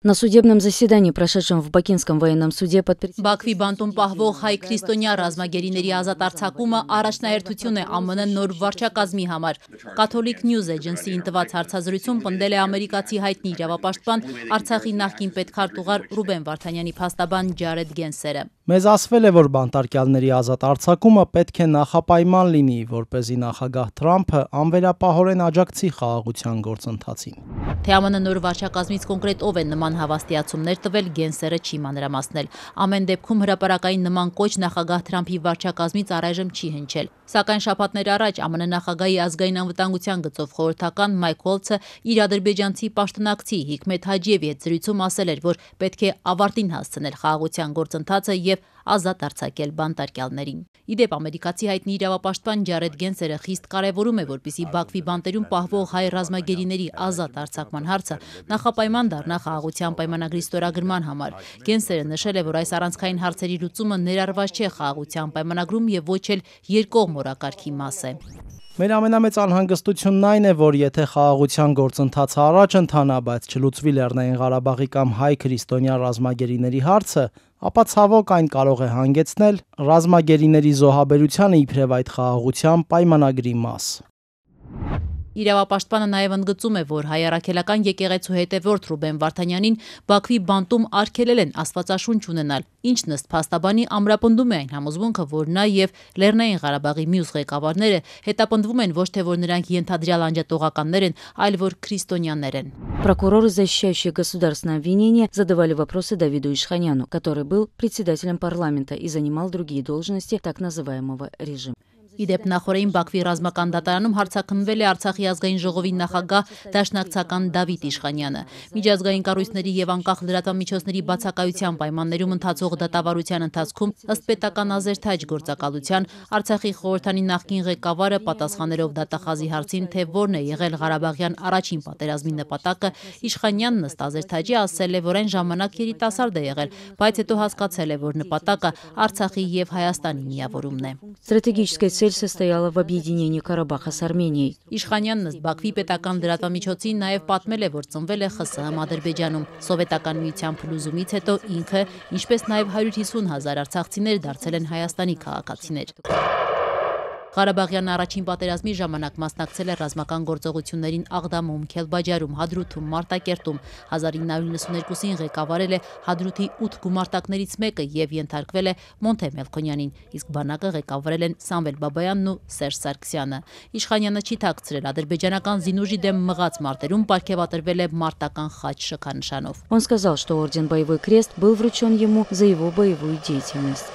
На судебном заседании, прошедшем в Бакинском военном суде под Բաքվի բանտում պահվող հայ քրիստոնյա ռազմագերիների ազատ արձակումը առաջնահերթություն է ԱՄՆ նոր վարչակազմի համար։ Catholic News Agency-ին տված հարցազրույցում պնդել է ամերիկացի հայտնի իրավապաշտպան Արցախի նախկին պետքարտուղար Ռուբեն Վարդանյանի փաստաբան Ջարեդ Գենսերը։ Մեզ ասվել է, որ բանտարկյալների ազատ արձակումը պետք է նախապայման լինի, որպեսզի նախագահ Թրամփը անվերապահորեն աջակցի խաղաղության գործընթացին։ Թե ԱՄՆ նոր վարչակազմից կոնկրետ ով է նման հավաստիացումներ տվել, Գենսերը չի մանրամասնել։ Ամեն դեպքում հրապարակային նման կոչ նախագահ Թրամփի վարչակազմից առայժմ չի հնչել։ Սակայն շաբաթներ առաջ ԱՄՆ նախագահի ազգային անվտանգության գծով խորհրդական Մայք Ուոլցը իր ադրբեջանցի պաշտոնակցի Հիկմեթ Հաջիևի հետ զրույցում ասել էր, որ պետք է ավարտին հասցնել խաղաղության գործընթացը եւ ազատ արձակել բանտարկյալներին։ Իդեպ ամերիկացի հայտնի իրավապաշտպան Ջարեդ Գենսերը խիստ կարևորում է, որպեսզի Բաքվի բանտերում պահվող հայ ռազմագերիների ազատ արձակման հարցը նախապայման դառնա խաղաղության պայմանագրի ստորագրման համար։ Գենսերը նշել է, որ այս առանցքային հարցերի լուծումը ներառված չէ խաղաղության պայմանագրում եւ ոչ էլ երկկողմ օրակարգի մաս է։ Մեր ամենամեծ անհանգստությունն այն է, որ եթե խաղաղության գործընթացը առաջ ընթանա, բայց չլուծվի Լեռնային Ղարաբաղի կամ հայ քրիստոնյա ռազմագերիների հարցը, ապա ցավոք այն կարող է հանգեցնել ռազմագերիների զոհաբերությանը իբրև այդ խաղաղության պայմանագրի մաս։ Իրավապաշտպանը նաև ընդգծում է, որ հայ առաքելական եկեղեցու հետևորդ Ռուբեն Վարդանյանին Բաքվի բանտում արգելել են աստվածաշունչ ունենալ, ինչն ըստ փաստաբանի ամրապնդում է այն համոզմունքը, որ նա եւ Լեռնային Ղարաբաղի մյուս ղեկավարները հետապնդվում են ոչ թե որ նրանք ենթադրյալ անջատողականներ են, այլ որ քրիստոնյաներ են։ Прокуроры, защищающие государственное обвинение, задавали вопросы Давиду Ишханяну, который был председателем парламента и занимал другие должности так называемого режима. Իդեպ նախորդին Բաքվի ռազմական դատարանում հարցաքննվել է Արցախի ազգային ժողովի նախագահ դաշնակցական Դավիթ Իշխանյանը։ Միջազգային կառույցների եւ անկախ լրատվամիջոցների բացակայության պայմաններում ընթացող դատավարության ընթացքում ըստ պետական ազերթաջ գործակալության Արցախի խորհրդանի նախկին ղեկավարը պատասխաներով դատախազի հարցին, թե որն է եղել Ղարաբաղյան առաջին պատերազմի նպատակը, Իշխանյանն ըստ ազերթաջի ասել է, որ այն ժամանակ երիտասարդ է եղել, բայց հետո հասկացել է, որ նպատակը Արցախի եւ Հայաստանի միավորումն է։ Стратегическая цель состояла в объединении Карабаха с Арменией. Իշխանյանն ըստ Բաքվի պետական լրատվամիջոցին նաև պատմել է, որ ծնվել է ԽՍՀՄ Ադրբեջանում։ Սովետական միության փլուզումից հետո ինքը, ինչպես նաև 150,000 արցախցիներ դարձել են Հայաստանի քաղաքացիներ։ Ղարաբաղյան առաջին պատերազմի ժամանակ մասնակցել է ռազմական գործողություններին Աղդամում, Քելբաջարում, Հադրութում, Մարտակերտում։ 1992-ին ղեկավարել է Հադրութի 8 գումարտակներից մեկը եւ ենթարկվել է Մոնթե Մելքոնյանին, իսկ բանակը ղեկավարել են Սամվել Բաբայանն ու Սերժ Սարգսյանը։ Իշխանյանը չի թաքցրել ադրբեջանական զինուժի դեմ մղած մարտերում պարգևատրվել է մարտական խաչ շքանշանով։ Он сказал, что орден Боевой крест был вручен ему за его боевую деятельность.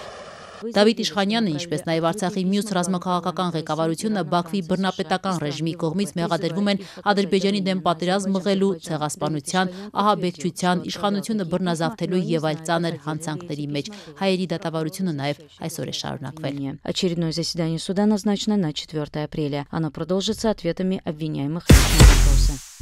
Դավիթ Իշխանյանը, ինչպես նաև Արցախի մյուս ռազմաքաղաքական ղեկավարությունը Բաքվի բռնապետական ռեժիմի կողմից մեղադրվում են Ադրբեջանի դեմ պատերազմ մղելու, ցեղասպանության, ահաբեկչության, իշխանությունը բռնազավթելու եւ այլ ծանր հանցանքների մեջ։ Հայերի դատավարությունը նաև այսօր է շարունակվել։ Очередное заседание суда назначено на 4 апреля. Оно продолжится ответами обвиняемых на вопросы.